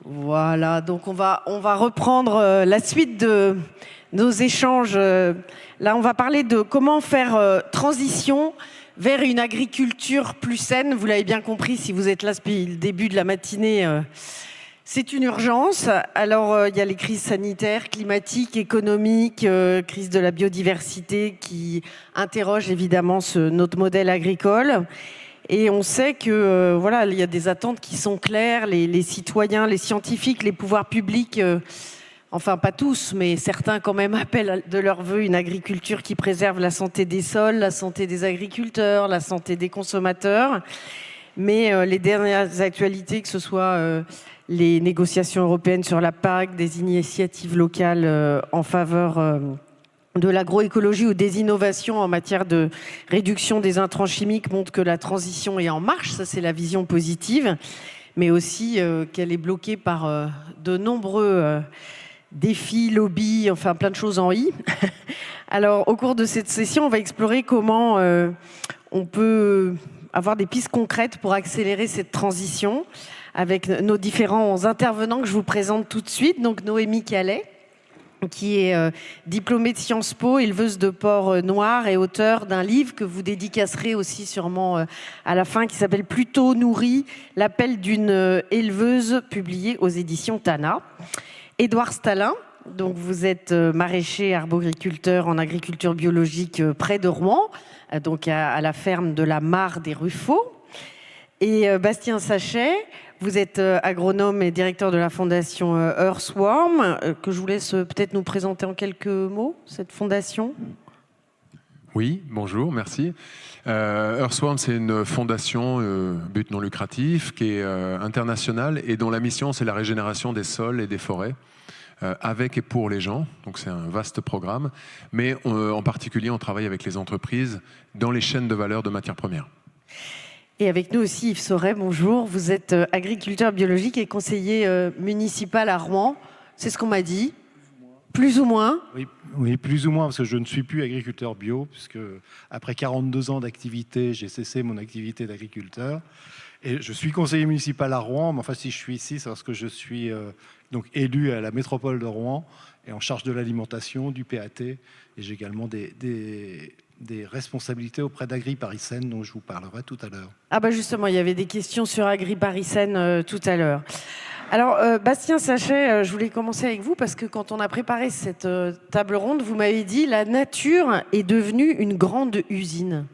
Voilà, donc on va reprendre la suite de nos échanges. Là, on va parler de comment faire transition vers une agriculture plus saine. Vous l'avez bien compris, si vous êtes là depuis le début de la matinée, c'est une urgence. Alors, il y a les crises sanitaires, climatiques, économiques, crise de la biodiversité qui interrogent évidemment notre modèle agricole. Et on sait que voilà, il y a des attentes qui sont claires. Les citoyens, les scientifiques, les pouvoirs publics, enfin pas tous, mais certains quand même appellent de leur vœu une agriculture qui préserve la santé des sols, la santé des agriculteurs, la santé des consommateurs. Mais les dernières actualités, que ce soit les négociations européennes sur la PAC, des initiatives locales en faveur de l'agroécologie ou des innovations en matière de réduction des intrants chimiques montrent que la transition est en marche, ça c'est la vision positive, mais aussi qu'elle est bloquée par de nombreux défis, lobbies, enfin plein de choses en i. Alors au cours de cette session, on va explorer comment on peut avoir des pistes concrètes pour accélérer cette transition avec nos différents intervenants que je vous présente tout de suite. Donc Noémie Calais, qui est diplômée de Sciences Po, éleveuse de porcs noirs et auteure d'un livre que vous dédicacerez aussi sûrement à la fin, qui s'appelle Plutôt nourrie, l'appel d'une éleveuse, publié aux éditions Tana. Édouard Stalin, donc vous êtes maraîcher, arboriculteur en agriculture biologique près de Rouen, donc à la ferme de la Mare des Ruffaux. Et Bastien Sachet, vous êtes agronome et directeur de la fondation Earthworm, que je vous laisse peut-être nous présenter en quelques mots, cette fondation. Oui, bonjour, merci. Earthworm, c'est une fondation but non lucratif qui est internationale et dont la mission, c'est la régénération des sols et des forêts avec et pour les gens. Donc c'est un vaste programme. Mais en particulier, on travaille avec les entreprises dans les chaînes de valeur de matières premières. Et avec nous aussi Yves Sauret, bonjour. Vous êtes agriculteur biologique et conseiller municipal à Rouen. C'est ce qu'on m'a dit. Plus ou moins. Oui, plus ou moins, parce que je ne suis plus agriculteur bio, puisque après 42 ans d'activité, j'ai cessé mon activité d'agriculteur. Et je suis conseiller municipal à Rouen, mais enfin si je suis ici, c'est parce que je suis donc élu à la métropole de Rouen et en charge de l'alimentation, du PAT, et j'ai également des responsabilités auprès d'Agri Paris Seine, dont je vous parlerai tout à l'heure. Ah bah justement, il y avait des questions sur Agri Paris Seine tout à l'heure. Alors, Bastien Sachet, je voulais commencer avec vous parce que quand on a préparé cette table ronde, vous m'avez dit la nature est devenue une grande usine.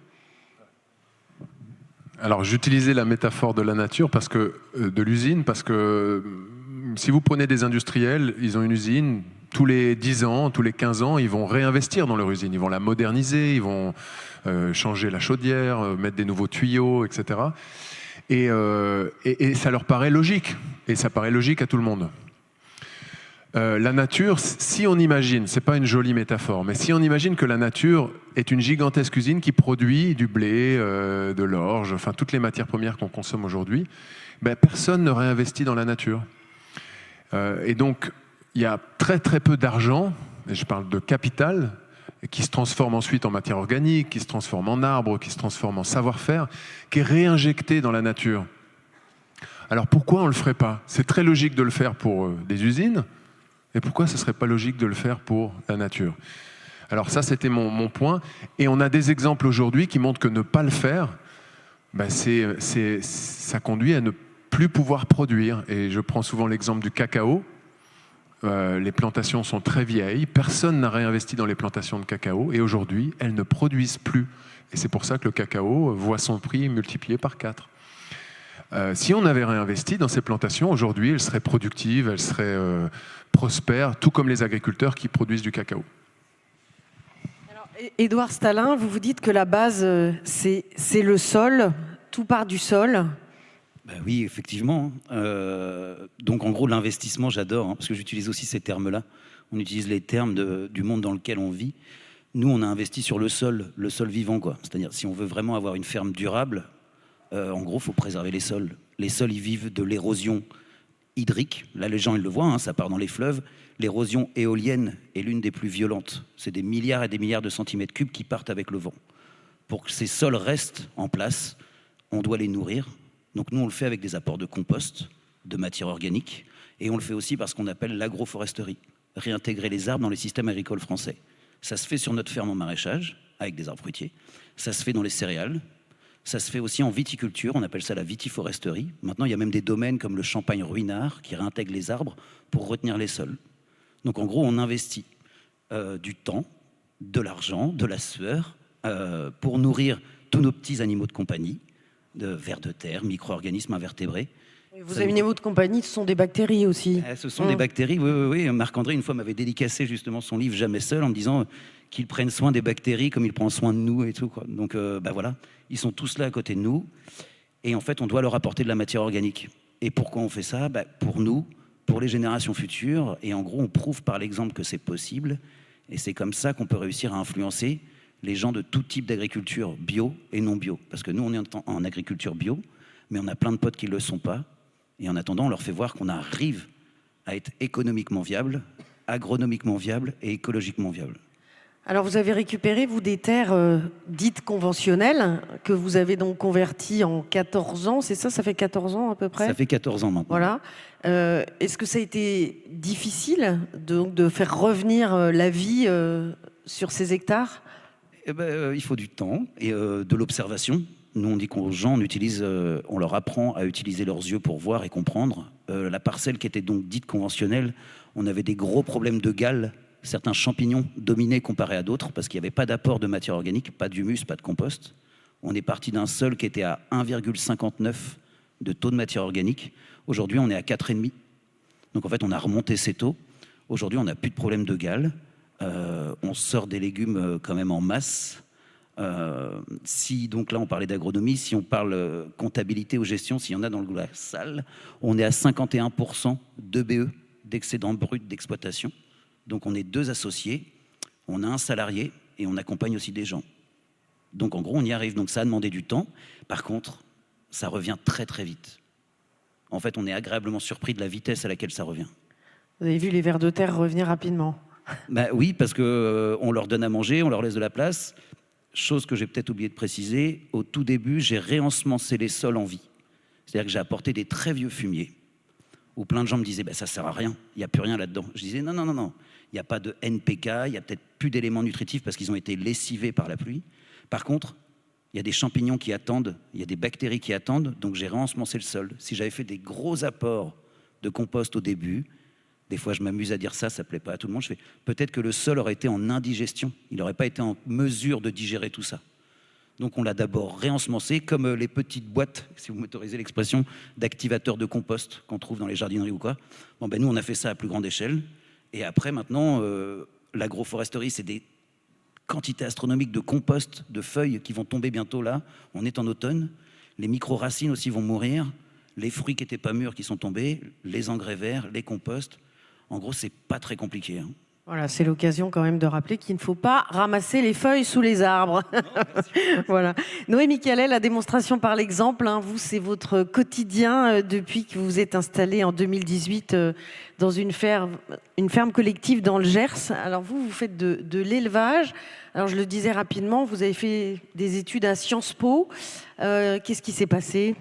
Alors, j'utilisais la métaphore de la nature, de l'usine, parce que si vous prenez des industriels, ils ont une usine, tous les 10 ans, tous les 15 ans, ils vont réinvestir dans leur usine, ils vont la moderniser, ils vont changer la chaudière, mettre des nouveaux tuyaux, etc. Et ça leur paraît logique, et ça paraît logique à tout le monde. La nature, si on imagine, c'est pas une jolie métaphore, mais si on imagine que la nature est une gigantesque usine qui produit du blé, de l'orge, enfin toutes les matières premières qu'on consomme aujourd'hui, ben, personne ne réinvestit dans la nature. Et donc, il y a très très peu d'argent, et je parle de capital, qui se transforme ensuite en matière organique, qui se transforme en arbre, qui se transforme en savoir-faire, qui est réinjecté dans la nature. Alors pourquoi on ne le ferait pas? C'est très logique de le faire pour des usines, et pourquoi ce ne serait pas logique de le faire pour la nature? Alors ça, c'était mon point. Et on a des exemples aujourd'hui qui montrent que ne pas le faire, ben ça conduit à ne plus pouvoir produire. Et je prends souvent l'exemple du cacao. Les plantations sont très vieilles, personne n'a réinvesti dans les plantations de cacao et aujourd'hui, elles ne produisent plus. Et c'est pour ça que le cacao voit son prix multiplié par 4. Si on avait réinvesti dans ces plantations, aujourd'hui, elles seraient productives, elles seraient prospères, tout comme les agriculteurs qui produisent du cacao. Alors, Édouard Stalin, vous dites que la base, c'est le sol, tout part du sol. Ben oui, effectivement. Donc en gros, l'investissement, j'adore, parce que j'utilise aussi ces termes-là. On utilise les termes du monde dans lequel on vit. Nous, on a investi sur le sol vivant, quoi. C'est-à-dire, si on veut vraiment avoir une ferme durable, en gros, il faut préserver les sols. Les sols, ils vivent de l'érosion hydrique. Là, les gens, ils le voient, hein, ça part dans les fleuves. L'érosion éolienne est l'une des plus violentes. C'est des milliards et des milliards de centimètres cubes qui partent avec le vent. Pour que ces sols restent en place, on doit les nourrir. Donc nous, on le fait avec des apports de compost, de matière organique. Et on le fait aussi par ce qu'on appelle l'agroforesterie, réintégrer les arbres dans les systèmes agricoles français. Ça se fait sur notre ferme en maraîchage, avec des arbres fruitiers. Ça se fait dans les céréales. Ça se fait aussi en viticulture, on appelle ça la vitiforesterie. Maintenant, il y a même des domaines comme le champagne ruinard qui réintègrent les arbres pour retenir les sols. Donc en gros, on investit du temps, de l'argent, de la sueur pour nourrir tous nos petits animaux de compagnie, de vers de terre, micro-organismes invertébrés. Vos animaux de compagnie, ce sont des bactéries aussi. Ce sont des bactéries, oui. Marc-André, une fois, m'avait dédicacé justement son livre Jamais seul en me disant qu'ils prennent soin des bactéries comme ils prennent soin de nous et tout, quoi. Donc voilà, ils sont tous là à côté de nous. Et en fait, on doit leur apporter de la matière organique. Et pourquoi on fait ça? Pour nous, pour les générations futures. Et en gros, on prouve par l'exemple que c'est possible. Et c'est comme ça qu'on peut réussir à influencer les gens de tout type d'agriculture, bio et non bio. Parce que nous, on est en agriculture bio, mais on a plein de potes qui ne le sont pas. Et en attendant, on leur fait voir qu'on arrive à être économiquement viable, agronomiquement viable et écologiquement viable. Alors vous avez récupéré, vous, des terres dites conventionnelles, que vous avez donc converties en 14 ans, c'est ça? Ça fait 14 ans à peu près? Ça fait 14 ans maintenant. Voilà. Est-ce que ça a été difficile de faire revenir la vie sur ces hectares? Il faut du temps et de l'observation. Nous, on dit qu'aux gens, on leur apprend à utiliser leurs yeux pour voir et comprendre. La parcelle qui était donc dite conventionnelle, on avait des gros problèmes de gale. Certains champignons dominaient comparé à d'autres parce qu'il n'y avait pas d'apport de matière organique, pas d'humus, pas de compost. On est parti d'un sol qui était à 1,59 de taux de matière organique. Aujourd'hui, on est à 4,5. Donc en fait, on a remonté ces taux. Aujourd'hui, on n'a plus de problème de gale. On sort des légumes quand même en masse. Si donc là on parlait d'agronomie, si on parle comptabilité ou gestion, s'il y en a dans la salle, on est à 51% d'EBE, d'excédent brut d'exploitation. Donc on est 2 associés, on a un salarié et on accompagne aussi des gens. Donc en gros on y arrive, donc ça a demandé du temps. Par contre, ça revient très très vite. En fait, on est agréablement surpris de la vitesse à laquelle ça revient. Vous avez vu les vers de terre revenir rapidement? Oui, parce qu'on leur donne à manger, on leur laisse de la place. Chose que j'ai peut-être oublié de préciser, au tout début, j'ai réensemencé les sols en vie. C'est-à-dire que j'ai apporté des très vieux fumiers, où plein de gens me disaient ça ne sert à rien, il n'y a plus rien là-dedans. Je disais non, il n'y a pas de NPK, il n'y a peut-être plus d'éléments nutritifs parce qu'ils ont été lessivés par la pluie. Par contre, il y a des champignons qui attendent, il y a des bactéries qui attendent, donc j'ai réensemencé le sol. Si j'avais fait des gros apports de compost au début, des fois je m'amuse à dire ça ne plaît pas à tout le monde, je fais peut-être que le sol aurait été en indigestion, il n'aurait pas été en mesure de digérer tout ça. Donc on l'a d'abord réensemencé, comme les petites boîtes, si vous m'autorisez l'expression, d'activateurs de compost qu'on trouve dans les jardineries ou quoi. Nous on a fait ça à plus grande échelle, et après maintenant, l'agroforesterie c'est des quantités astronomiques de compost, de feuilles qui vont tomber bientôt là, on est en automne, les micro-racines aussi vont mourir, les fruits qui n'étaient pas mûrs qui sont tombés, les engrais verts, les composts. En gros, c'est pas très compliqué. Voilà, c'est l'occasion quand même de rappeler qu'il ne faut pas ramasser les feuilles sous les arbres. Voilà. Noémie Calais, la démonstration par l'exemple, vous, c'est votre quotidien depuis que vous vous êtes installée en 2018 dans une ferme collective dans le Gers. Alors vous faites de l'élevage. Alors je le disais rapidement, vous avez fait des études à Sciences Po. Qu'est-ce qui s'est passé ?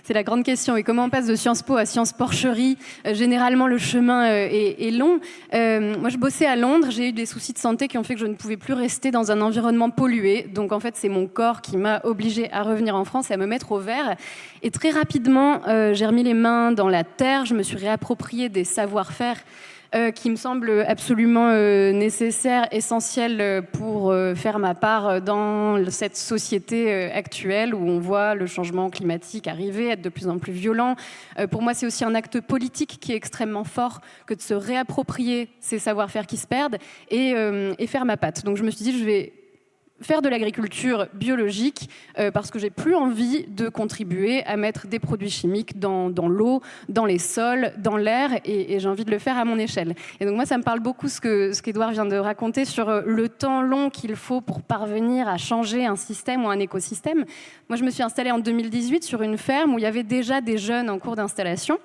C'est la grande question. Et comment on passe de Sciences Po à Sciences Porcherie? Généralement, le chemin est long. Moi, je bossais à Londres. J'ai eu des soucis de santé qui ont fait que je ne pouvais plus rester dans un environnement pollué. Donc, en fait, c'est mon corps qui m'a obligée à revenir en France et à me mettre au vert. Et très rapidement, j'ai remis les mains dans la terre. Je me suis réapproprié des savoir-faire qui me semble absolument nécessaire, essentiel pour faire ma part dans cette société actuelle où on voit le changement climatique arriver, être de plus en plus violent. Pour moi, c'est aussi un acte politique qui est extrêmement fort que de se réapproprier ces savoir-faire qui se perdent et faire ma patte. Donc je me suis dit, je vais faire de l'agriculture biologique parce que j'ai plus envie de contribuer à mettre des produits chimiques dans l'eau, dans les sols, dans l'air et j'ai envie de le faire à mon échelle. Et donc moi ça me parle beaucoup ce qu'Édouard vient de raconter sur le temps long qu'il faut pour parvenir à changer un système ou un écosystème. Moi je me suis installée en 2018 sur une ferme où il y avait déjà des jeunes en cours d'installation.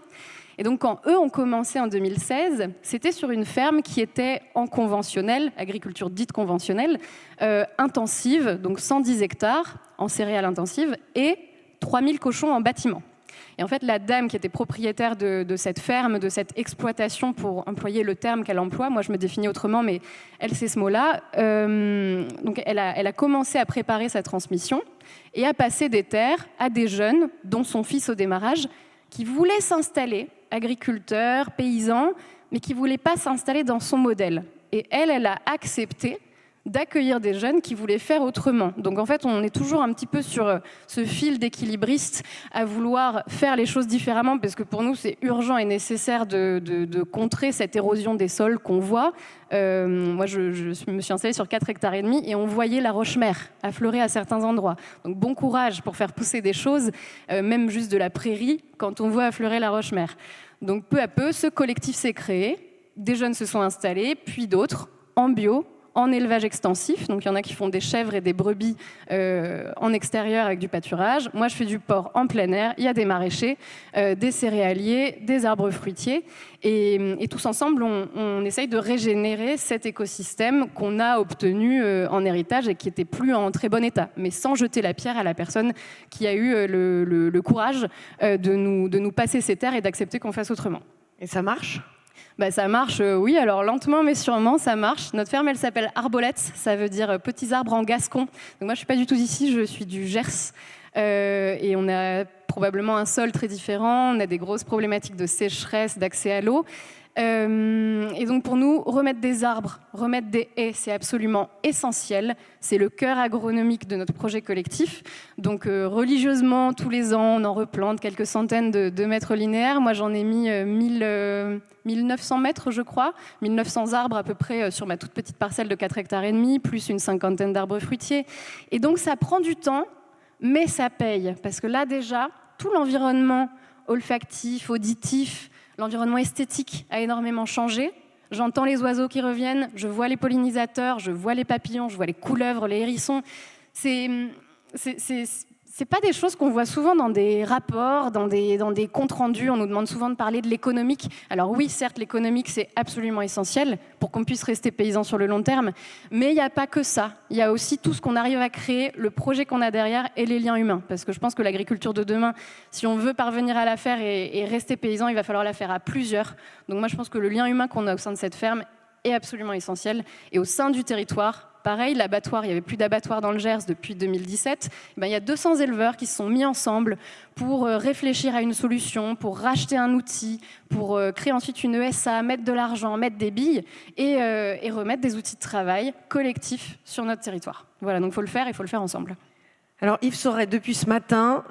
Et donc, quand eux ont commencé en 2016, c'était sur une ferme qui était en conventionnel, agriculture dite conventionnelle, intensive, donc 110 hectares en céréales intensives et 3000 cochons en bâtiment. Et en fait, la dame qui était propriétaire de cette ferme, de cette exploitation, pour employer le terme qu'elle emploie, moi je me définis autrement, mais elle, c'est ce mot-là, donc elle a commencé à préparer sa transmission et à passer des terres à des jeunes, dont son fils au démarrage, qui voulaient s'installer, agriculteurs, paysans, mais qui ne voulaient pas s'installer dans son modèle. Et elle a accepté d'accueillir des jeunes qui voulaient faire autrement. Donc en fait, on est toujours un petit peu sur ce fil d'équilibriste à vouloir faire les choses différemment, parce que pour nous, c'est urgent et nécessaire de contrer cette érosion des sols qu'on voit. Moi, je me suis installée sur 4,5 hectares et on voyait la roche-mère affleurer à certains endroits. Donc bon courage pour faire pousser des choses, même juste de la prairie, quand on voit affleurer la roche-mère. Donc peu à peu, ce collectif s'est créé, des jeunes se sont installés, puis d'autres, en bio, en élevage extensif. Donc il y en a qui font des chèvres et des brebis en extérieur avec du pâturage. Moi, je fais du porc en plein air. Il y a des maraîchers, des céréaliers, des arbres fruitiers. Et tous ensemble, on essaye de régénérer cet écosystème qu'on a obtenu en héritage et qui n'était plus en très bon état, mais sans jeter la pierre à la personne qui a eu le courage de nous passer ces terres et d'accepter qu'on fasse autrement. Et ça marche ? Ça marche, oui, alors lentement mais sûrement, ça marche. Notre ferme, elle s'appelle Arbolette, ça veut dire petits arbres en gascon. Donc moi, je ne suis pas du tout d'ici, je suis du Gers. Et on a probablement un sol très différent, on a des grosses problématiques de sécheresse, d'accès à l'eau. Et donc pour nous, remettre des arbres, remettre des haies, c'est absolument essentiel. C'est le cœur agronomique de notre projet collectif. Donc religieusement, tous les ans, on en replante quelques centaines de mètres linéaires. Moi, j'en ai mis 1900 mètres, je crois, 1900 arbres à peu près sur ma toute petite parcelle de 4,5 hectares, plus une cinquantaine d'arbres fruitiers. Et donc ça prend du temps, mais ça paye. Parce que là déjà, tout l'environnement olfactif, auditif, l'environnement esthétique a énormément changé. J'entends les oiseaux qui reviennent, je vois les pollinisateurs, je vois les papillons, je vois les couleuvres, les hérissons. C'est pas des choses qu'on voit souvent dans des rapports, dans des comptes rendus. On nous demande souvent de parler de l'économique. Alors oui, certes, l'économique, c'est absolument essentiel pour qu'on puisse rester paysan sur le long terme. Mais il n'y a pas que ça. Il y a aussi tout ce qu'on arrive à créer, le projet qu'on a derrière et les liens humains. Parce que je pense que l'agriculture de demain, si on veut parvenir à la faire et rester paysan, il va falloir la faire à plusieurs. Donc moi, je pense que le lien humain qu'on a au sein de cette ferme est absolument essentiel. Et au sein du territoire, pareil, l'abattoir, il n'y avait plus d'abattoir dans le Gers depuis 2017. Il y a 200 éleveurs qui se sont mis ensemble pour réfléchir à une solution, pour racheter un outil, pour créer ensuite une ESA, mettre de l'argent, mettre des billes et remettre des outils de travail collectifs sur notre territoire. Voilà, donc il faut le faire ensemble. Alors Yves Sauret, depuis ce matin,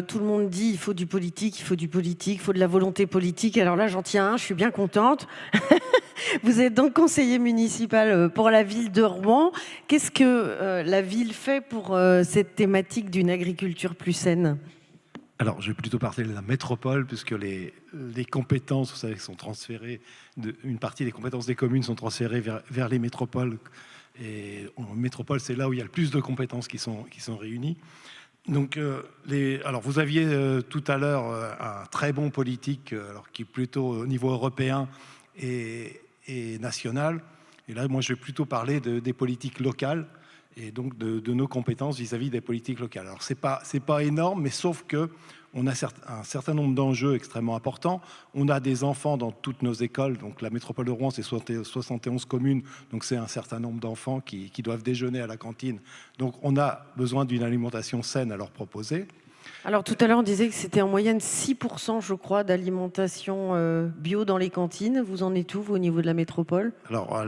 tout le monde dit il faut du politique, il faut de la volonté politique. Alors là, j'en tiens un, je suis bien contente. Vous êtes donc conseiller municipal pour la ville de Rouen. Qu'est-ce que la ville fait pour cette thématique d'une agriculture plus saine ? Alors, je vais plutôt parler de la métropole, puisque les compétences, vous savez, sont transférées, une partie des compétences des communes sont transférées vers les métropoles. Et en métropole, c'est là où il y a le plus de compétences qui sont réunies. Donc, alors vous aviez tout à l'heure un très bon politique, alors qui est plutôt au niveau européen et national. Et là, moi, je vais plutôt parler des politiques locales et donc de nos compétences vis-à-vis des politiques locales. Alors, c'est pas énorme, mais sauf que on a un certain nombre d'enjeux extrêmement importants. On a des enfants dans toutes nos écoles. Donc, la métropole de Rouen, c'est 71 communes. Donc, c'est un certain nombre d'enfants qui doivent déjeuner à la cantine. Donc, on a besoin d'une alimentation saine à leur proposer. Alors tout à l'heure, on disait que c'était en moyenne 6%, je crois, d'alimentation bio dans les cantines. Vous en êtes où, vous, au niveau de la métropole ? Alors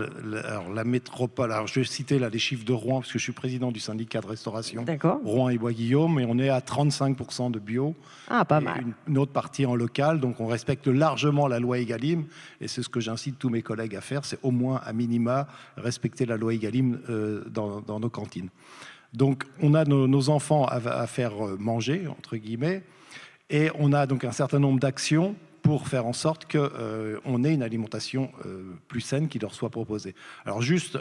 la métropole, alors je vais citer là les chiffres de Rouen, parce que je suis président du syndicat de restauration. D'accord. Rouen et Bois-Guillaume, et on est à 35% de bio. Ah, pas mal. Une autre partie en local, donc on respecte largement la loi Egalim, et c'est ce que j'incite tous mes collègues à faire, c'est au moins à minima respecter la loi Egalim dans nos cantines. Donc, on a nos enfants à faire manger, entre guillemets, et on a donc un certain nombre d'actions pour faire en sorte qu'on ait une alimentation plus saine qui leur soit proposée. Alors juste,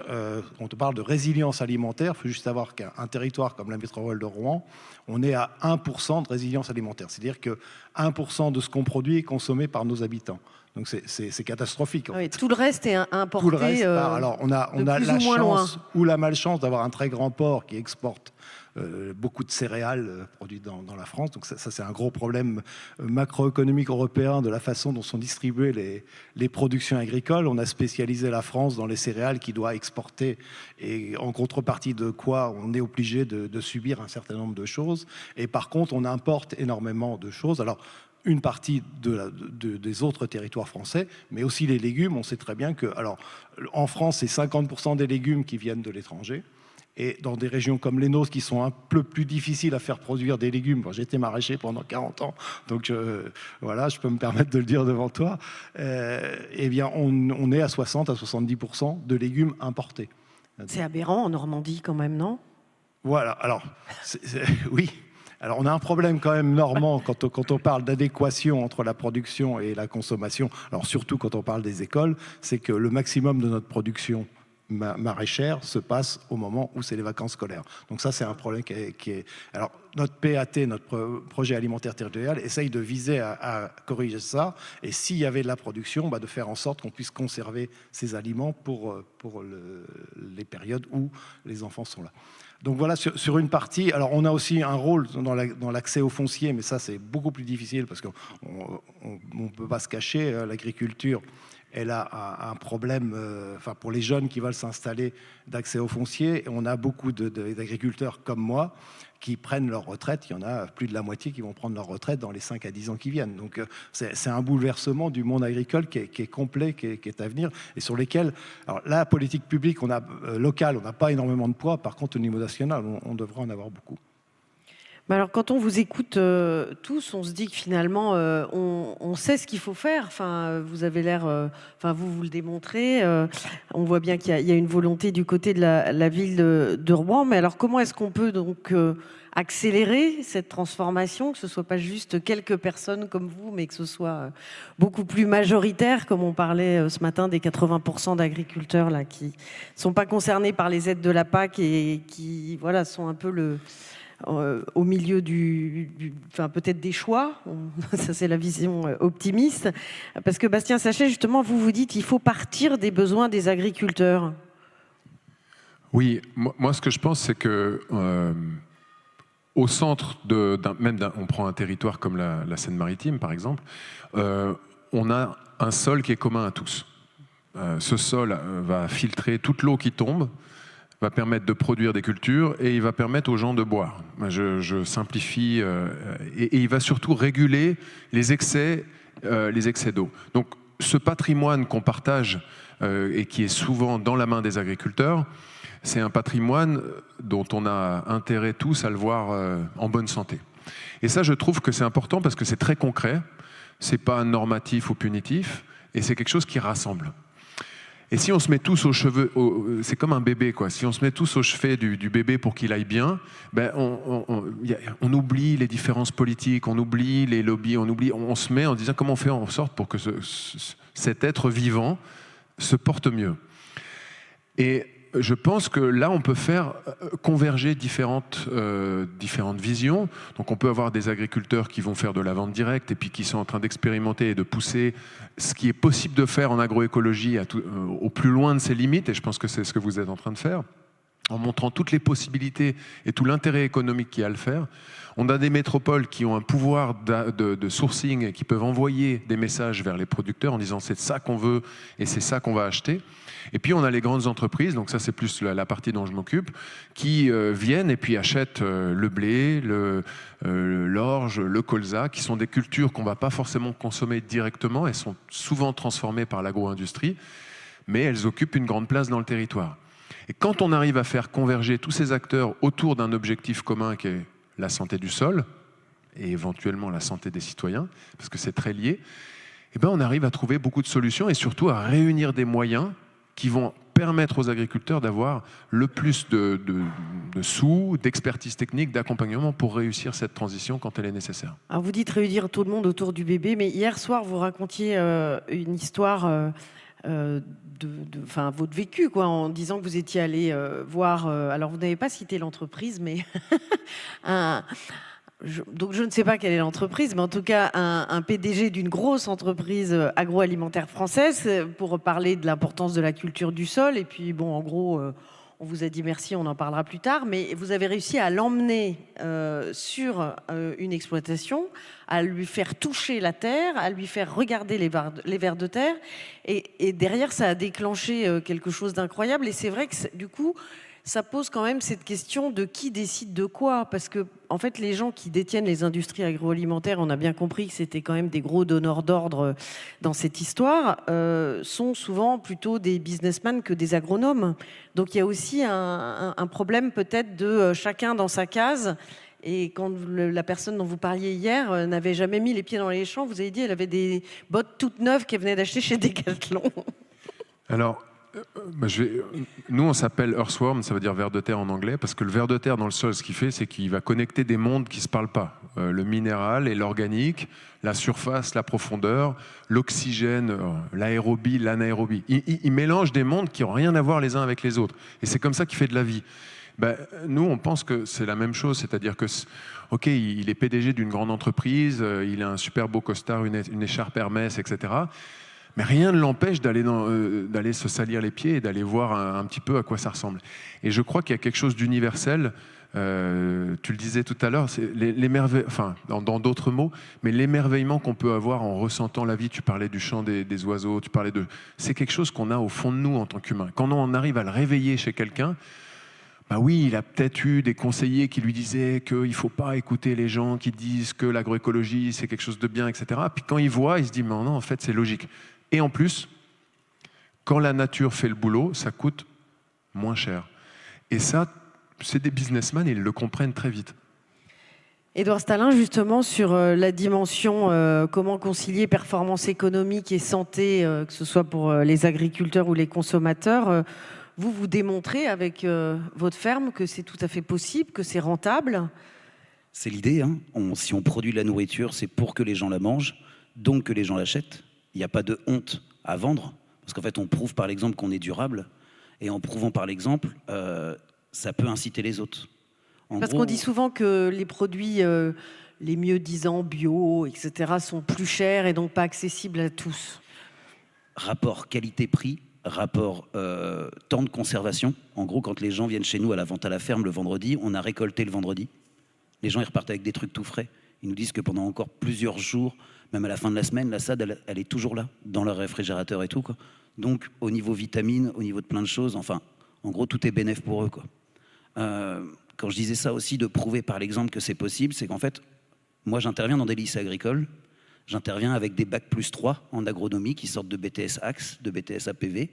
on te parle de résilience alimentaire, il faut juste savoir qu'un territoire comme la métropole de Rouen, on est à 1% de résilience alimentaire. C'est-à-dire que 1% de ce qu'on produit est consommé par nos habitants. Donc c'est catastrophique. Oui, tout le reste est importé. Tout le reste, alors on a la chance ou la malchance d'avoir un très grand port qui exporte beaucoup de céréales produites dans la France. Donc ça c'est un gros problème macroéconomique européen de la façon dont sont distribuées les productions agricoles. On a spécialisé la France dans les céréales qui doit exporter et en contrepartie de quoi on est obligé de subir un certain nombre de choses. Et par contre, on importe énormément de choses. Alors, une partie des autres territoires français, mais aussi les légumes. On sait très bien que, alors, en France, c'est 50% des légumes qui viennent de l'étranger. Et dans des régions comme les nôtres, qui sont un peu plus difficiles à faire produire des légumes, bon, j'étais maraîcher pendant 40 ans, donc voilà, je peux me permettre de le dire devant toi, eh bien, on est à 60 à 70% de légumes importés. C'est aberrant en Normandie quand même, non? Voilà, alors, oui. Alors, on a un problème quand même normand quand on parle d'adéquation entre la production et la consommation. Alors, surtout quand on parle des écoles, c'est que le maximum de notre production maraîchère se passe au moment où c'est les vacances scolaires. Donc ça, c'est un problème qui est... Alors, notre PAT, notre projet alimentaire territorial, essaye de viser à corriger ça. Et s'il y avait de la production, de faire en sorte qu'on puisse conserver ces aliments pour les périodes où les enfants sont là. Donc voilà, sur une partie, alors on a aussi un rôle dans l'accès au foncier, mais ça c'est beaucoup plus difficile parce qu'on ne peut pas se cacher, l'agriculture, elle a un problème, pour les jeunes qui veulent s'installer, d'accès au foncier. Et on a beaucoup d'agriculteurs comme moi qui prennent leur retraite. Il y en a plus de la moitié qui vont prendre leur retraite dans les 5 à 10 ans qui viennent. Donc c'est un bouleversement du monde agricole qui est complet, qui est à venir, et sur lesquels, alors la politique publique locale, on n'a pas énormément de poids. Par contre, au niveau national, on devrait en avoir beaucoup. Alors, quand on vous écoute tous, on se dit que finalement, on sait ce qu'il faut faire. Enfin, vous avez l'air, vous le démontrez. On voit bien qu'il y a une volonté du côté de la ville de Rouen. Mais alors, comment est-ce qu'on peut donc accélérer cette transformation, que ce soit pas juste quelques personnes comme vous, mais que ce soit beaucoup plus majoritaire, comme on parlait ce matin des 80% d'agriculteurs là qui sont pas concernés par les aides de la PAC et qui sont un peu au milieu peut-être des choix. Ça, c'est la vision optimiste. Parce que Bastien Sachet, justement, vous dites qu'il faut partir des besoins des agriculteurs. Oui, moi ce que je pense, c'est que au centre on prend un territoire comme la Seine-Maritime, par exemple, on a un sol qui est commun à tous. Ce sol va filtrer toute l'eau qui tombe, va permettre de produire des cultures et il va permettre aux gens de boire. Je simplifie, et il va surtout réguler les excès d'eau. Donc ce patrimoine qu'on partage et qui est souvent dans la main des agriculteurs, c'est un patrimoine dont on a intérêt tous à le voir en bonne santé. Et ça, je trouve que c'est important parce que c'est très concret, c'est pas normatif ou punitif, et c'est quelque chose qui rassemble. Et si on se met tous aux cheveux, c'est comme un bébé, quoi. Si on se met tous au chevet du bébé pour qu'il aille bien, on oublie les différences politiques, on oublie les lobbies, on se met en disant comment on fait en sorte pour que cet être vivant se porte mieux. Et je pense que là, on peut faire converger différentes visions. Donc on peut avoir des agriculteurs qui vont faire de la vente directe et puis qui sont en train d'expérimenter et de pousser ce qui est possible de faire en agroécologie au plus loin de ses limites, et je pense que c'est ce que vous êtes en train de faire, en montrant toutes les possibilités et tout l'intérêt économique qu'il y a à le faire. On a des métropoles qui ont un pouvoir de sourcing et qui peuvent envoyer des messages vers les producteurs en disant c'est ça qu'on veut et c'est ça qu'on va acheter. Et puis on a les grandes entreprises, donc ça c'est plus la partie dont je m'occupe, qui viennent et puis achètent le blé, l'orge, le colza, qui sont des cultures qu'on ne va pas forcément consommer directement. Elles sont souvent transformées par l'agro-industrie, mais elles occupent une grande place dans le territoire. Et quand on arrive à faire converger tous ces acteurs autour d'un objectif commun qui est la santé du sol et éventuellement la santé des citoyens, parce que c'est très lié, on arrive à trouver beaucoup de solutions et surtout à réunir des moyens qui vont permettre aux agriculteurs d'avoir le plus de sous, d'expertise technique, d'accompagnement pour réussir cette transition quand elle est nécessaire. Alors vous dites réunir tout le monde autour du bébé, mais hier soir vous racontiez une histoire votre vécu, quoi, en disant que vous étiez allé voir, alors vous n'avez pas cité l'entreprise, mais Donc je ne sais pas quelle est l'entreprise, mais en tout cas un PDG d'une grosse entreprise agroalimentaire française pour parler de l'importance de la culture du sol. Et puis bon, en gros, on vous a dit merci, on en parlera plus tard, mais vous avez réussi à l'emmener sur une exploitation, à lui faire toucher la terre, à lui faire regarder les vers de terre. Et derrière, ça a déclenché quelque chose d'incroyable. Et c'est vrai que du coup, ça pose quand même cette question de qui décide de quoi. Parce que, en fait, les gens qui détiennent les industries agroalimentaires, on a bien compris que c'était quand même des gros donneurs d'ordre dans cette histoire, sont souvent plutôt des businessmen que des agronomes. Donc il y a aussi un problème peut-être de chacun dans sa case. Et quand la personne dont vous parliez hier n'avait jamais mis les pieds dans les champs, vous avez dit qu'elle avait des bottes toutes neuves qu'elle venait d'acheter chez Decathlon. Alors, nous, on s'appelle Earthworm, ça veut dire ver de terre en anglais, parce que le ver de terre dans le sol, ce qu'il fait, c'est qu'il va connecter des mondes qui ne se parlent pas. Le minéral et l'organique, la surface, la profondeur, l'oxygène, l'aérobie, l'anaérobie. Il mélange des mondes qui n'ont rien à voir les uns avec les autres. Et c'est comme ça qu'il fait de la vie. Nous, on pense que c'est la même chose, c'est-à-dire que, ok, il est PDG d'une grande entreprise, il a un super beau costard, une écharpe Hermès, etc., mais rien ne l'empêche d'aller se salir les pieds et d'aller voir un petit peu à quoi ça ressemble. Et je crois qu'il y a quelque chose d'universel, tu le disais tout à l'heure, c'est enfin, dans d'autres mots, mais l'émerveillement qu'on peut avoir en ressentant la vie. Tu parlais du chant des oiseaux, c'est quelque chose qu'on a au fond de nous en tant qu'humain. Quand on arrive à le réveiller chez quelqu'un, oui, il a peut-être eu des conseillers qui lui disaient qu'il ne faut pas écouter les gens qui disent que l'agroécologie, c'est quelque chose de bien, etc. Puis quand il voit, il se dit, mais non, en fait, c'est logique. Et en plus, quand la nature fait le boulot, ça coûte moins cher. Et ça, c'est des businessmen, ils le comprennent très vite. Édouard Stalin, justement, sur la dimension comment concilier performance économique et santé, que ce soit pour les agriculteurs ou les consommateurs, vous démontrez avec votre ferme que c'est tout à fait possible, que c'est rentable. C'est l'idée. Hein. Si on produit de la nourriture, c'est pour que les gens la mangent, donc que les gens l'achètent. Il n'y a pas de honte à vendre, parce qu'en fait, on prouve par l'exemple qu'on est durable, et en prouvant par l'exemple, ça peut inciter les autres. Parce qu'on dit souvent que les produits les mieux disants, bio, etc., sont plus chers et donc pas accessibles à tous. Rapport qualité-prix, rapport temps de conservation. En gros, quand les gens viennent chez nous à la vente à la ferme le vendredi, on a récolté le vendredi. Les gens, ils repartent avec des trucs tout frais. Ils nous disent que pendant encore plusieurs jours, même à la fin de la semaine, la SAD, elle est toujours là, dans leur réfrigérateur et tout, quoi. Donc, au niveau vitamines, au niveau de plein de choses, enfin, en gros, tout est bénéf pour eux, quoi. Quand je disais ça aussi, de prouver par l'exemple que c'est possible, c'est qu'en fait, moi, j'interviens dans des lycées agricoles, j'interviens avec des bacs +3 en agronomie qui sortent de BTS Axe, de BTS APV.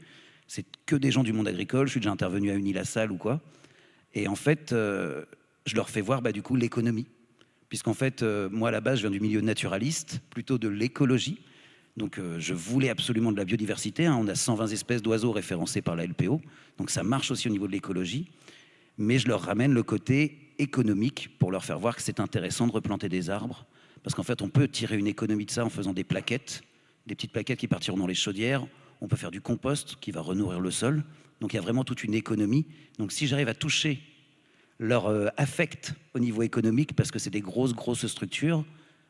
C'est que des gens du monde agricole, je suis déjà intervenu à Unilassal ou quoi. Et en fait, je leur fais voir, du coup, l'économie. Puisqu'en fait, moi, à la base, je viens du milieu naturaliste, plutôt de l'écologie. Donc, je voulais absolument de la biodiversité. Hein. On a 120 espèces d'oiseaux référencées par la LPO. Donc, ça marche aussi au niveau de l'écologie. Mais je leur ramène le côté économique pour leur faire voir que c'est intéressant de replanter des arbres. Parce qu'en fait, on peut tirer une économie de ça en faisant des plaquettes, des petites plaquettes qui partiront dans les chaudières. On peut faire du compost qui va renourrir le sol. Donc, il y a vraiment toute une économie. Donc, si j'arrive à toucher leur affect au niveau économique, parce que c'est des grosses structures,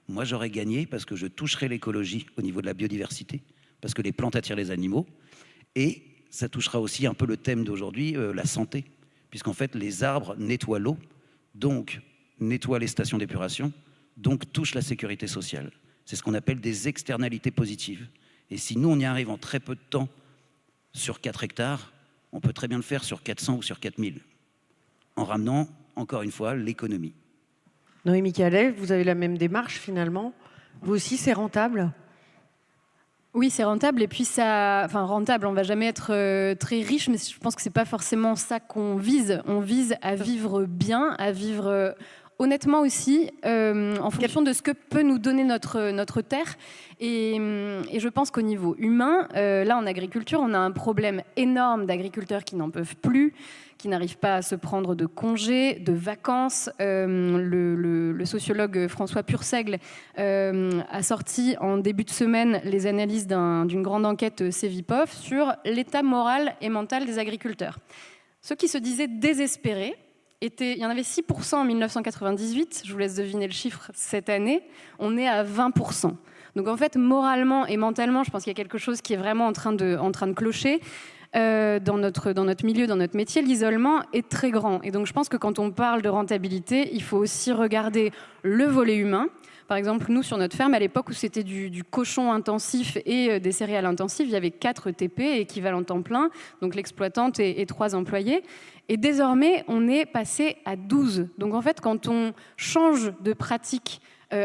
moi j'aurais gagné parce que je toucherai l'écologie au niveau de la biodiversité, parce que les plantes attirent les animaux, et ça touchera aussi un peu le thème d'aujourd'hui, la santé, puisqu'en fait les arbres nettoient l'eau, donc nettoient les stations d'épuration, donc touchent la sécurité sociale. C'est ce qu'on appelle des externalités positives. Et si nous on y arrive en très peu de temps sur 4 hectares, on peut très bien le faire sur 400 ou sur 4000. En ramenant, encore une fois, l'économie. Noémie Calais, vous avez la même démarche finalement. Vous aussi, c'est rentable ? Oui, c'est rentable. Et puis, rentable, on ne va jamais être très riche, mais je pense que ce n'est pas forcément ça qu'on vise. On vise à vivre bien, à vivre honnêtement aussi, en fonction de ce que peut nous donner notre terre. Et je pense qu'au niveau humain, là, en agriculture, on a un problème énorme d'agriculteurs qui n'en peuvent plus, qui n'arrivent pas à se prendre de congés, de vacances. Le sociologue François Purseigle a sorti en début de semaine les analyses d'une grande enquête Cevipof sur l'état moral et mental des agriculteurs. Ceux qui se disaient désespérés il y en avait 6% en 1998, je vous laisse deviner le chiffre cette année, on est à 20%. Donc en fait, moralement et mentalement, je pense qu'il y a quelque chose qui est vraiment en train de clocher. Dans notre milieu, dans notre métier, l'isolement est très grand. Et donc je pense que quand on parle de rentabilité, il faut aussi regarder le volet humain. Par exemple, nous, sur notre ferme, à l'époque où c'était du cochon intensif et des céréales intensives, il y avait 4 TP, équivalent temps plein, donc l'exploitante et 3 employés. Et désormais, on est passé à 12. Donc en fait, quand on change de pratique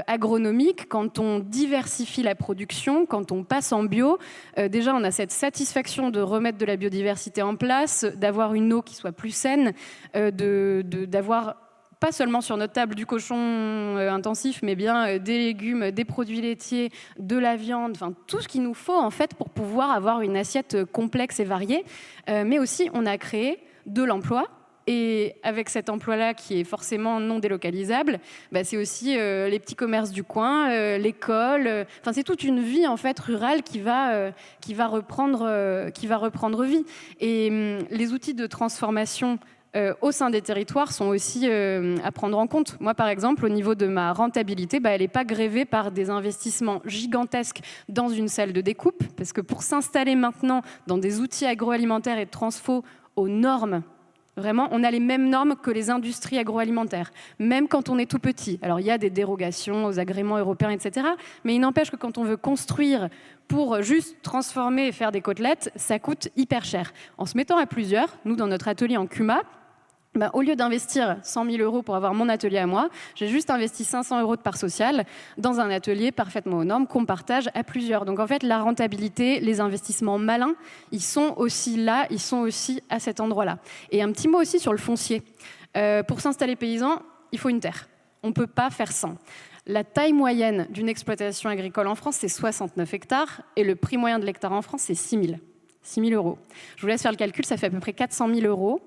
agronomique, quand on diversifie la production, quand on passe en bio, déjà on a cette satisfaction de remettre de la biodiversité en place, d'avoir une eau qui soit plus saine, d'avoir pas seulement sur notre table du cochon intensif, mais bien des légumes, des produits laitiers, de la viande, enfin tout ce qu'il nous faut en fait pour pouvoir avoir une assiette complexe et variée. Mais aussi, on a créé de l'emploi. Et avec cet emploi-là qui est forcément non délocalisable, bah c'est aussi les petits commerces du coin, l'école. Enfin, c'est toute une vie en fait rurale qui va reprendre vie. Et les outils de transformation au sein des territoires sont aussi à prendre en compte. Moi, par exemple, au niveau de ma rentabilité, elle n'est pas grévée par des investissements gigantesques dans une salle de découpe, parce que pour s'installer maintenant dans des outils agroalimentaires et de transfo aux normes, vraiment, on a les mêmes normes que les industries agroalimentaires, même quand on est tout petit. Alors, il y a des dérogations aux agréments européens, etc. Mais il n'empêche que quand on veut construire pour juste transformer et faire des côtelettes, ça coûte hyper cher. En se mettant à plusieurs, nous, dans notre atelier en Cuma, au lieu d'investir 100 000 euros pour avoir mon atelier à moi, j'ai juste investi 500 euros de part sociale dans un atelier parfaitement aux normes qu'on partage à plusieurs. Donc en fait, la rentabilité, les investissements malins, ils sont aussi là, ils sont aussi à cet endroit-là. Et un petit mot aussi sur le foncier. Pour s'installer paysan, il faut une terre. On ne peut pas faire sans. La taille moyenne d'une exploitation agricole en France, c'est 69 hectares et le prix moyen de l'hectare en France, c'est 6 000 euros. Je vous laisse faire le calcul, ça fait à peu près 400 000 euros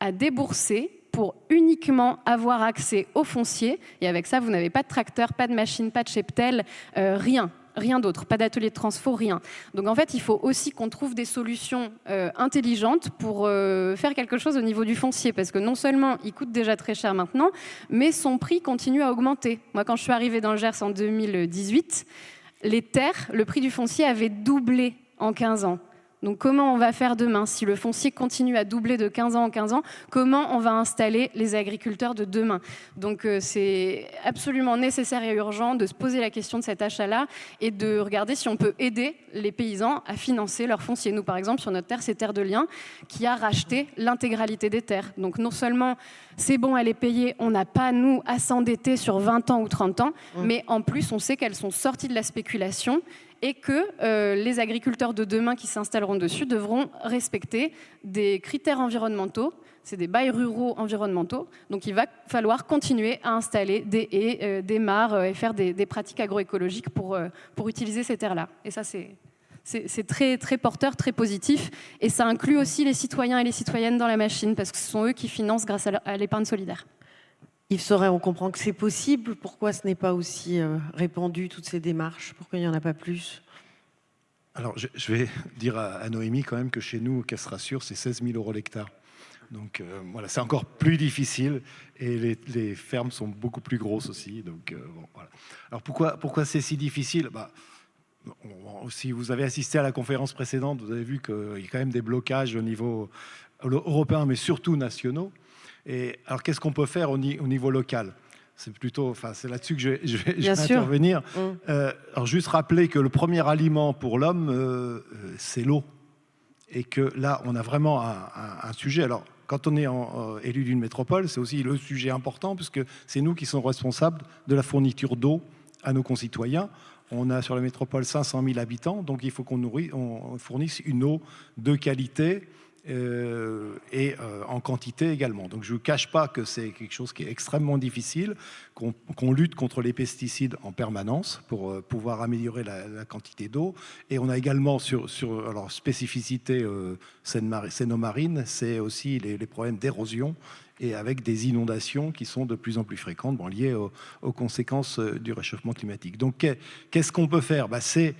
à débourser pour uniquement avoir accès au foncier. Et avec ça, vous n'avez pas de tracteur, pas de machine, pas de cheptel, rien d'autre, pas d'atelier de transfo, rien. Donc en fait, il faut aussi qu'on trouve des solutions intelligentes pour faire quelque chose au niveau du foncier, parce que non seulement il coûte déjà très cher maintenant, mais son prix continue à augmenter. Moi, quand je suis arrivée dans le Gers en 2018, les terres, le prix du foncier avait doublé en 15 ans. Donc comment on va faire demain? Si le foncier continue à doubler de 15 ans en 15 ans, comment on va installer les agriculteurs de demain? Donc c'est absolument nécessaire et urgent de se poser la question de cet achat-là et de regarder si on peut aider les paysans à financer leur foncier. Nous, par exemple, sur notre terre, c'est Terre de Liens qui a racheté l'intégralité des terres. Donc non seulement c'est bon, elle est payée, on n'a pas, nous, à s'endetter sur 20 ans ou 30 ans, mais en plus, on sait qu'elles sont sorties de la spéculation et que les agriculteurs de demain qui s'installeront dessus devront respecter des critères environnementaux. C'est des bails ruraux environnementaux. Donc il va falloir continuer à installer des haies, des mares et faire des pratiques agroécologiques pour utiliser ces terres-là. Et ça, c'est très, très porteur, très positif. Et ça inclut aussi les citoyens et les citoyennes dans la machine, parce que ce sont eux qui financent grâce à l'épargne solidaire. Yves Sauret, on comprend que c'est possible. Pourquoi ce n'est pas aussi répandu, toutes ces démarches? Pourquoi il n'y en a pas plus? Alors, je vais dire à Noémie quand même que chez nous, qu'elle se rassure, c'est 16 000 euros l'hectare. Donc voilà, c'est encore plus difficile et les fermes sont beaucoup plus grosses aussi. Donc, bon, voilà. Alors pourquoi c'est si difficile? Si vous avez assisté à la conférence précédente, vous avez vu qu'il y a quand même des blocages au niveau européen, mais surtout nationaux. Et alors, qu'est-ce qu'on peut faire au niveau local? C'est plutôt, c'est là-dessus que je vais intervenir. Alors, juste rappeler que le premier aliment pour l'homme, c'est l'eau. Et que là, on a vraiment un sujet. Alors, quand on est élu d'une métropole, c'est aussi le sujet important, puisque c'est nous qui sommes responsables de la fourniture d'eau à nos concitoyens. On a sur la métropole 500 000 habitants, donc il faut qu'on fournisse une eau de qualité et en quantité également. Donc je ne vous cache pas que c'est quelque chose qui est extrêmement difficile, qu'on lutte contre les pesticides en permanence pour pouvoir améliorer la quantité d'eau. Et on a également alors spécificité Seine-Marine, c'est aussi les problèmes d'érosion et avec des inondations qui sont de plus en plus fréquentes, liées aux conséquences du réchauffement climatique. Donc, qu'est-ce qu'on peut faire? C'est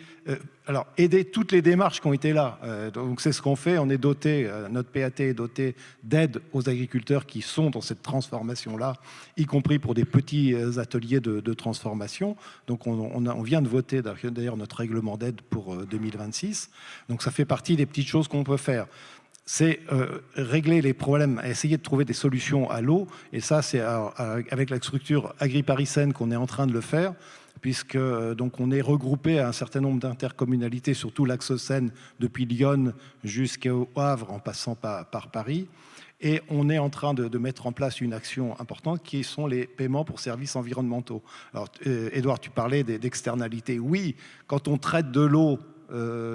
alors aider toutes les démarches qui ont été là. Donc, c'est ce qu'on fait. On est doté, notre PAT est doté d'aide aux agriculteurs qui sont dans cette transformation-là, y compris pour des petits ateliers de transformation. Donc, on vient de voter d'ailleurs notre règlement d'aide pour 2026. Donc, ça fait partie des petites choses qu'on peut faire. C'est régler les problèmes, essayer de trouver des solutions à l'eau. Et ça, c'est avec la structure agri-parisienne qu'on est en train de le faire, puisque donc on est regroupé à un certain nombre d'intercommunalités, surtout l'axe Seine, depuis Lyon jusqu'au Havre, en passant par Paris. Et on est en train de mettre en place une action importante qui sont les paiements pour services environnementaux. Alors, Édouard, tu parlais d'externalités. Oui, quand on traite de l'eau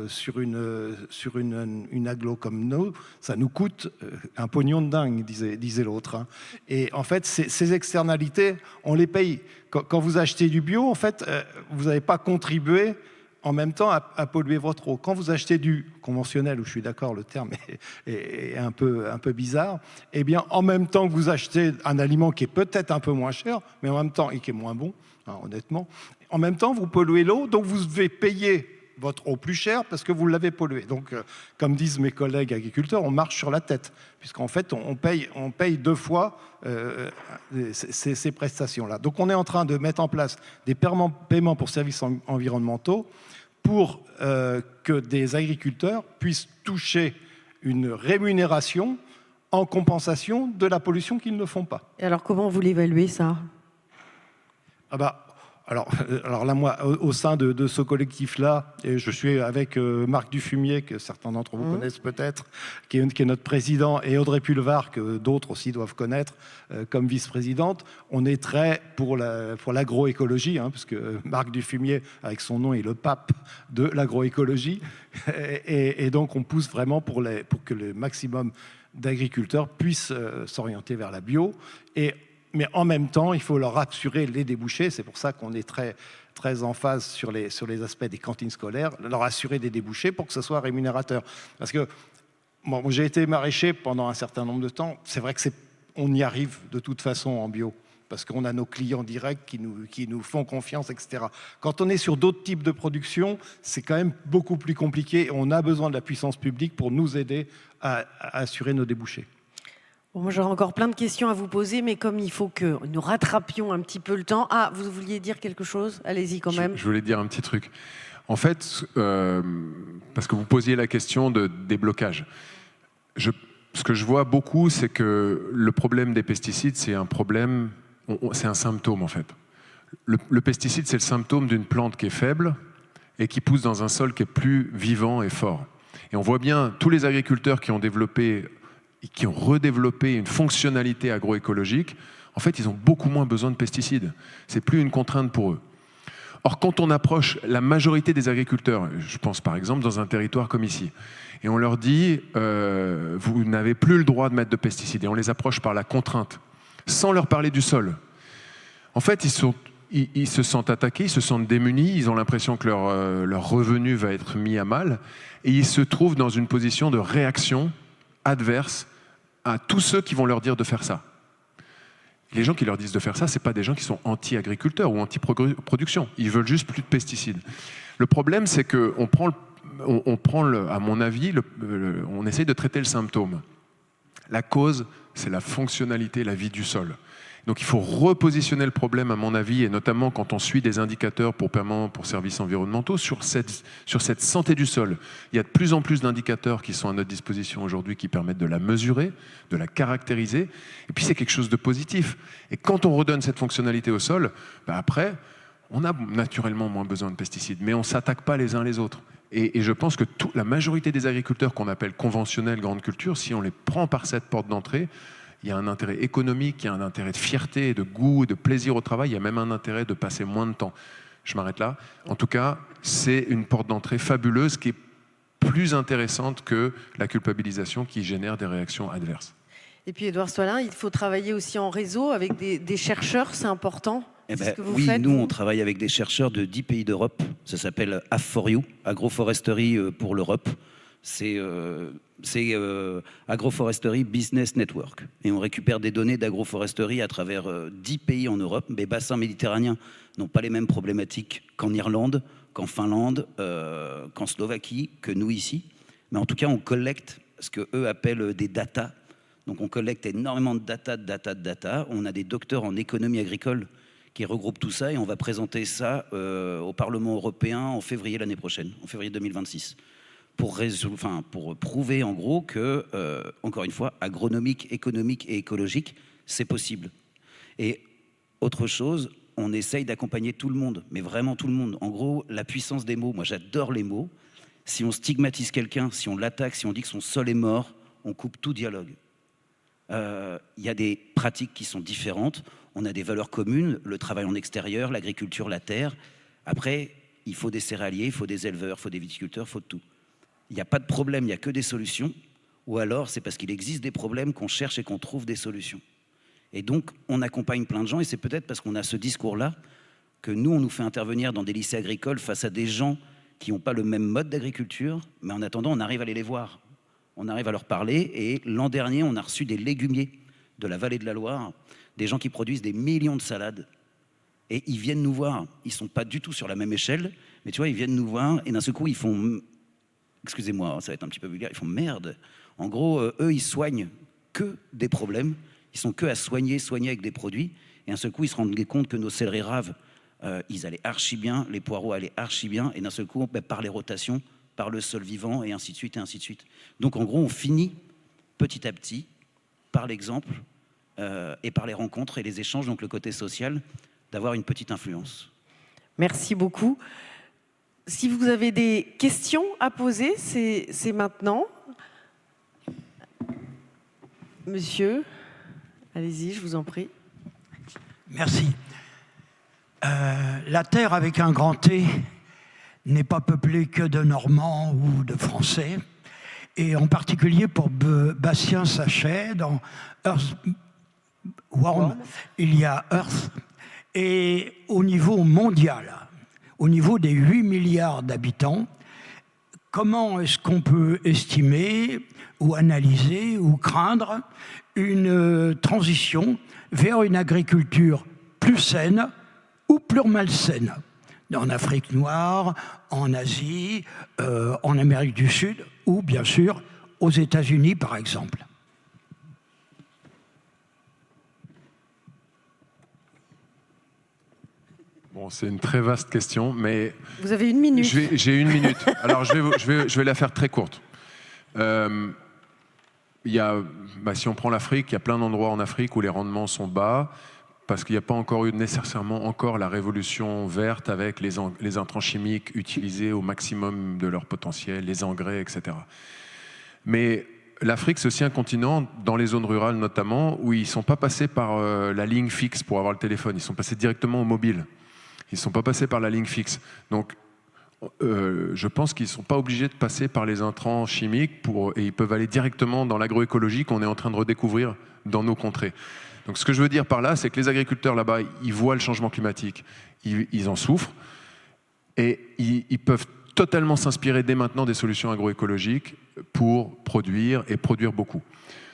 sur une agglo comme nous, ça nous coûte un pognon de dingue, disait l'autre. Hein. Et en fait, ces externalités, on les paye. Quand vous achetez du bio, en fait, vous n'avez pas contribué en même temps à polluer votre eau. Quand vous achetez du conventionnel, où je suis d'accord, le terme est un peu bizarre, eh bien, en même temps que vous achetez un aliment qui est peut-être un peu moins cher, mais en même temps, et qui est moins bon, hein, honnêtement, en même temps, vous polluez l'eau, donc vous devez payer votre eau plus chère parce que vous l'avez polluée. Donc, comme disent mes collègues agriculteurs, on marche sur la tête, puisqu'en fait, on paye deux fois ces prestations-là. Donc, on est en train de mettre en place des paiements pour services environnementaux pour que des agriculteurs puissent toucher une rémunération en compensation de la pollution qu'ils ne font pas. Et alors, comment vous l'évaluez, ça? Alors là, moi, au sein de ce collectif-là, et je suis avec Marc Dufumier, que certains d'entre vous connaissent peut-être, qui est notre président, et Audrey Pulvar, que d'autres aussi doivent connaître, comme vice-présidente. On est très pour l'agroécologie, hein, parce que Marc Dufumier, avec son nom, est le pape de l'agroécologie. Et donc, on pousse vraiment pour que le maximum d'agriculteurs puissent s'orienter vers la bio. Mais en même temps, il faut leur assurer les débouchés. C'est pour ça qu'on est très, très en phase sur les aspects des cantines scolaires, leur assurer des débouchés pour que ce soit rémunérateur. Parce que j'ai été maraîcher pendant un certain nombre de temps. C'est vrai qu'on y arrive de toute façon en bio, parce qu'on a nos clients directs qui nous font confiance, etc. Quand on est sur d'autres types de production, c'est quand même beaucoup plus compliqué. On a besoin de la puissance publique pour nous aider à assurer nos débouchés. Bon, moi, j'aurais encore plein de questions à vous poser, mais comme il faut que nous rattrapions un petit peu le temps... Ah, vous vouliez dire quelque chose? Allez-y quand même. Je voulais dire un petit truc. En fait, parce que vous posiez la question de déblocage, ce que je vois beaucoup, c'est que le problème des pesticides, c'est un problème, c'est un symptôme en fait. Le pesticide, c'est le symptôme d'une plante qui est faible et qui pousse dans un sol qui est plus vivant et fort. Et on voit bien tous les agriculteurs qui ont redéveloppé une fonctionnalité agroécologique, en fait, ils ont beaucoup moins besoin de pesticides. C'est plus une contrainte pour eux. Or, quand on approche la majorité des agriculteurs, je pense par exemple dans un territoire comme ici, et on leur dit vous n'avez plus le droit de mettre de pesticides, et on les approche par la contrainte, sans leur parler du sol. En fait, ils se sentent attaqués, ils se sentent démunis, ils ont l'impression que leur revenu va être mis à mal, et ils se trouvent dans une position de réaction adverse à tous ceux qui vont leur dire de faire ça. Les gens qui leur disent de faire ça, ce n'est pas des gens qui sont anti-agriculteurs ou anti-production. Ils veulent juste plus de pesticides. Le problème, c'est qu'on prend, à mon avis, on essaye de traiter le symptôme. La cause, c'est la fonctionnalité, la vie du sol. Donc il faut repositionner le problème, à mon avis, et notamment quand on suit des indicateurs pour paiement pour services environnementaux, sur cette santé du sol. Il y a de plus en plus d'indicateurs qui sont à notre disposition aujourd'hui qui permettent de la mesurer, de la caractériser, et puis c'est quelque chose de positif. Et quand on redonne cette fonctionnalité au sol, après, on a naturellement moins besoin de pesticides, mais on ne s'attaque pas les uns les autres. Et je pense que la majorité des agriculteurs qu'on appelle conventionnels, grande culture, si on les prend par cette porte d'entrée, il y a un intérêt économique, il y a un intérêt de fierté, de goût, de plaisir au travail, il y a même un intérêt de passer moins de temps. Je m'arrête là. En tout cas, c'est une porte d'entrée fabuleuse qui est plus intéressante que la culpabilisation qui génère des réactions adverses. Et puis, Édouard Soilin, il faut travailler aussi en réseau avec des chercheurs, c'est important. Oui, nous, on travaille avec des chercheurs de 10 pays d'Europe. Ça s'appelle Ag4U, Agroforesterie pour l'Europe. C'est Agroforestery Business Network. Et on récupère des données d'agroforesterie à travers 10 pays en Europe. Les bassins méditerranéens n'ont pas les mêmes problématiques qu'en Irlande, qu'en Finlande, qu'en Slovaquie, que nous ici. Mais en tout cas, on collecte ce qu'eux appellent des data. Donc on collecte énormément de data. On a des docteurs en économie agricole qui regroupent tout ça et on va présenter ça au Parlement européen en février l'année prochaine, en février 2026. Pour prouver en gros que, encore une fois, agronomique, économique et écologique, c'est possible. Et autre chose, on essaye d'accompagner tout le monde, mais vraiment tout le monde. En gros, la puissance des mots, moi j'adore les mots. Si on stigmatise quelqu'un, si on l'attaque, si on dit que son sol est mort, on coupe tout dialogue. Il y a des pratiques qui sont différentes, on a des valeurs communes, le travail en extérieur, l'agriculture, la terre. Après, il faut des céréaliers, il faut des éleveurs, il faut des viticulteurs, il faut de tout. Il n'y a pas de problème, il n'y a que des solutions, ou alors c'est parce qu'il existe des problèmes qu'on cherche et qu'on trouve des solutions. Et donc, on accompagne plein de gens, et c'est peut-être parce qu'on a ce discours-là que nous, on nous fait intervenir dans des lycées agricoles face à des gens qui n'ont pas le même mode d'agriculture, mais en attendant, on arrive à aller les voir. On arrive à leur parler, et l'an dernier, on a reçu des légumiers de la vallée de la Loire, des gens qui produisent des millions de salades, et ils viennent nous voir. Ils ne sont pas du tout sur la même échelle, mais tu vois, ils viennent nous voir, et d'un seul coup, ils font... Excusez-moi, ça va être un petit peu vulgaire, ils font merde. En gros, eux, ils soignent que des problèmes, ils sont que à soigner avec des produits, et d'un seul coup, ils se rendent compte que nos céleris raves, ils allaient archi bien, les poireaux allaient archi bien, et d'un seul coup, par les rotations, par le sol vivant, et ainsi de suite, et ainsi de suite. Donc en gros, on finit petit à petit, par l'exemple, et par les rencontres et les échanges, donc le côté social, d'avoir une petite influence. Merci beaucoup. Si vous avez des questions à poser, c'est maintenant. Monsieur, allez-y, je vous en prie. Merci. La Terre avec un grand T n'est pas peuplée que de Normands ou de Français. Et en particulier pour Bastien Sachet, dans Earthworm, il y a Earth. Et au niveau mondial, au niveau des 8 milliards d'habitants, comment est-ce qu'on peut estimer ou analyser ou craindre une transition vers une agriculture plus saine ou plus malsaine? En Afrique noire, en Asie, en Amérique du Sud ou bien sûr aux États-Unis par exemple. Bon, c'est une très vaste question, mais... Vous avez une minute. J'ai une minute. Alors, je vais la faire très courte. Si on prend l'Afrique, il y a plein d'endroits en Afrique où les rendements sont bas, parce qu'il n'y a pas encore eu nécessairement encore la révolution verte avec les intrants chimiques utilisés au maximum de leur potentiel, les engrais, etc. Mais l'Afrique, c'est aussi un continent, dans les zones rurales notamment, où ils ne sont pas passés par la ligne fixe pour avoir le téléphone, ils sont passés directement au mobile. Ils ne sont pas passés par la ligne fixe. Donc, je pense qu'ils ne sont pas obligés de passer par les intrants chimiques et ils peuvent aller directement dans l'agroécologie qu'on est en train de redécouvrir dans nos contrées. Donc ce que je veux dire par là, c'est que les agriculteurs là-bas, ils voient le changement climatique, ils en souffrent et ils peuvent totalement s'inspirer dès maintenant des solutions agroécologiques pour produire et produire beaucoup.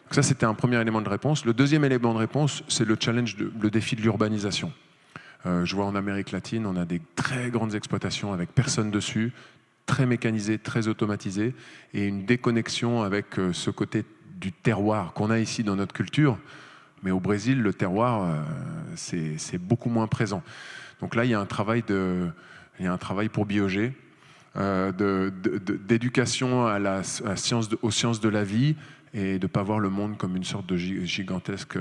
Donc ça, c'était un premier élément de réponse. Le deuxième élément de réponse, c'est le challenge, le défi de l'urbanisation. Je vois en Amérique latine, on a des très grandes exploitations avec personne dessus, très mécanisées, très automatisées, et une déconnexion avec ce côté du terroir qu'on a ici dans notre culture. Mais au Brésil, le terroir, c'est beaucoup moins présent. Donc là, il y a un travail pour Biogé, d'éducation aux sciences de la vie, et de ne pas voir le monde comme une sorte de gigantesque...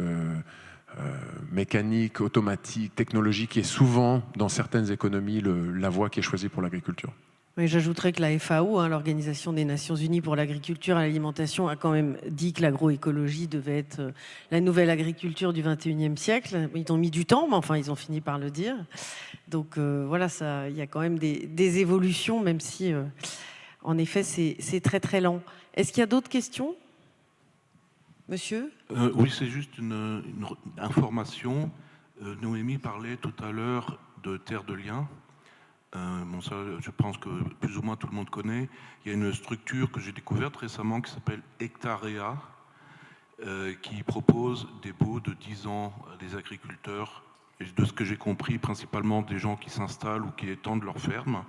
mécanique, automatique, technologie, qui est souvent, dans certaines économies, la voie qui est choisie pour l'agriculture. Oui, j'ajouterais que la FAO, l'Organisation des Nations Unies pour l'agriculture et l'alimentation, a quand même dit que l'agroécologie devait être la nouvelle agriculture du 21e siècle. Ils ont mis du temps, mais enfin, ils ont fini par le dire. Donc voilà, il y a quand même des évolutions, même si, en effet, c'est très très lent. Est-ce qu'il y a d'autres questions ? Monsieur ? Oui, c'est juste une information. Noémie parlait tout à l'heure de terre de liens. Bon, ça, je pense que plus ou moins tout le monde connaît. Il y a une structure que j'ai découverte récemment qui s'appelle Hectarea, qui propose des baux de 10 ans à des agriculteurs, et de ce que j'ai compris, principalement des gens qui s'installent ou qui étendent leur ferme.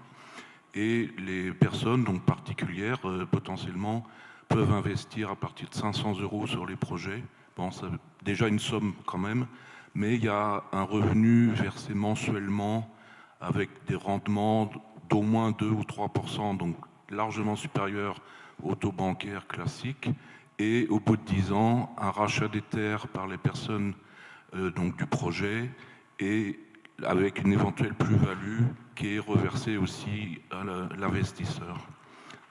Et les personnes, donc particulières, potentiellement, peuvent investir à partir de 500 € sur les projets. Bon, c'est déjà une somme quand même, mais il y a un revenu versé mensuellement avec des rendements d'au moins 2 ou 3%, donc largement supérieurs au taux bancaire classique. Et au bout de 10 ans, un rachat des terres par les personnes donc du projet, et avec une éventuelle plus-value qui est reversée aussi à l'investisseur.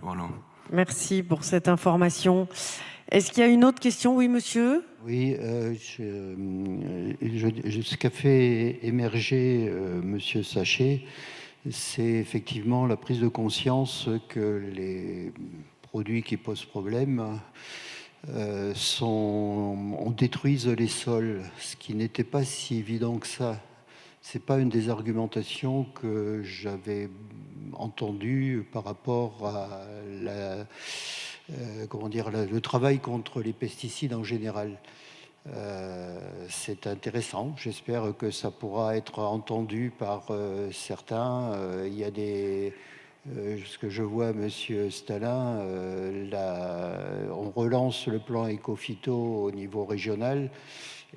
Voilà. Merci pour cette information. Est-ce qu'il y a une autre question? Oui, monsieur. Oui, ce qu'a fait émerger monsieur Sachet, c'est effectivement la prise de conscience que les produits qui posent problème détruisent les sols, ce qui n'était pas si évident que ça. C'est pas une des argumentations que j'avais entendues par rapport à le travail contre les pesticides en général. C'est intéressant. J'espère que ça pourra être entendu par certains. Il y a ce que je vois, monsieur Stalin, on relance le plan Éco-Phyto au niveau régional.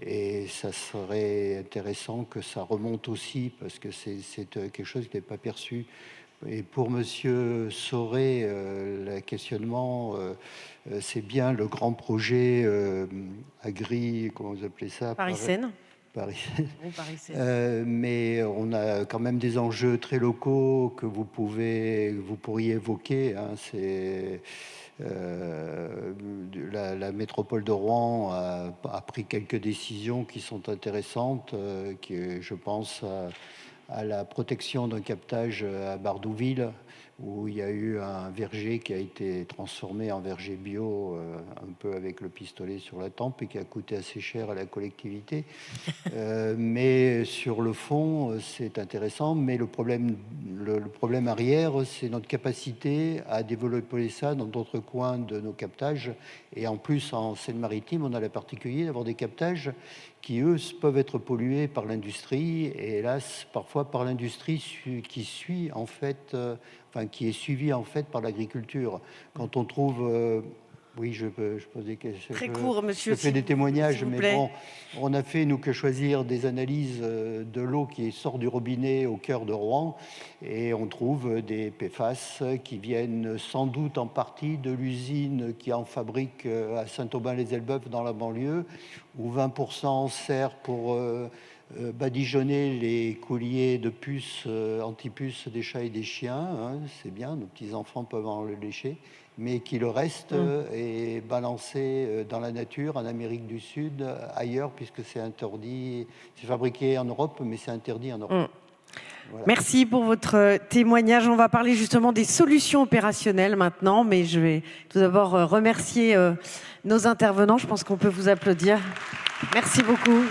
Et ça serait intéressant que ça remonte aussi, parce que c'est quelque chose qui n'est pas perçu. Et pour monsieur Sauret, le questionnement, c'est bien le grand projet comment vous appelez ça? Paris-Seine. Mais on a quand même des enjeux très locaux que vous pourriez évoquer. Hein. C'est la métropole de Rouen a pris quelques décisions qui sont intéressantes, qui, je pense à la protection d'un captage à Bardouville, où il y a eu un verger qui a été transformé en verger bio, un peu avec le pistolet sur la tempe, et qui a coûté assez cher à la collectivité. Mais sur le fond, c'est intéressant. Mais le problème arrière, c'est notre capacité à développer ça dans d'autres coins de nos captages. Et en plus, en Seine-Maritime, on a la particularité d'avoir des captages qui, eux, peuvent être pollués par l'industrie, et hélas, parfois par l'industrie qui est suivie en fait par l'agriculture. Quand on trouve... oui, je pose des questions. Très court, monsieur. Je fais des témoignages, mais bon, on a fait, nous, que choisir des analyses de l'eau qui sort du robinet au cœur de Rouen, et on trouve des PFAS qui viennent sans doute en partie de l'usine qui en fabrique à Saint-Aubin-les-Elbeuf dans la banlieue, où 20% sert pour badigeonner les colliers de puces, antipuces des chats et des chiens. Hein, c'est bien, nos petits-enfants peuvent en le lécher. Mais qui le reste est balancé dans la nature, en Amérique du Sud, ailleurs, puisque c'est interdit. C'est fabriqué en Europe, mais c'est interdit en Europe. Voilà. Merci pour votre témoignage. On va parler justement des solutions opérationnelles maintenant, mais je vais tout d'abord remercier nos intervenants. Je pense qu'on peut vous applaudir. Merci beaucoup.